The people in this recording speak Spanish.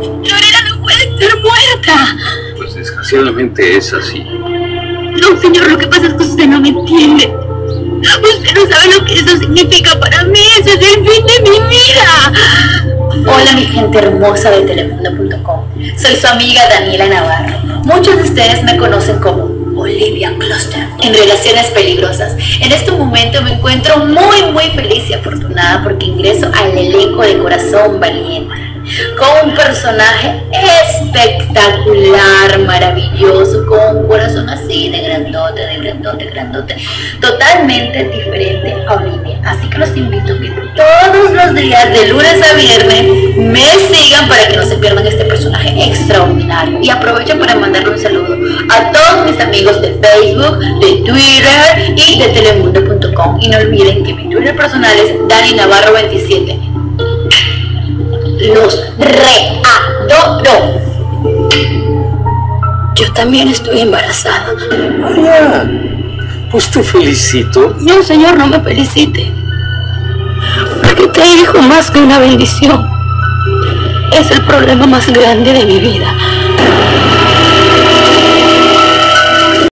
Lorena no puede estar muerta. Pues desgraciadamente es así. No, señor, lo que pasa es que usted no me entiende. Usted no sabe lo que eso significa para mí. Ese es el fin de mi vida. Hola mi gente hermosa de Telemundo.com. Soy su amiga Daniela Navarro. Muchos de ustedes me conocen como Olivia Cluster en Relaciones Peligrosas. En este momento me encuentro muy feliz y afortunada porque ingreso al elenco de Corazón Valiente con un personaje espectacular, maravilloso, con un corazón así de grandote, totalmente diferente a Olivia. Así que los invito a que todos los días, de lunes a viernes, me sigan para que no se pierdan este personaje extraordinario. Y aprovecho para mandarle un saludo a todos mis amigos de Facebook, de Twitter y de Telemundo.com. Y no olviden que mi Twitter personal es Dani Navarro 27. Los readoro. Yo también estoy embarazada. Vaya, pues te felicito. No, señor, no me felicite. Porque te hijo más que una bendición. Es el problema más grande de mi vida.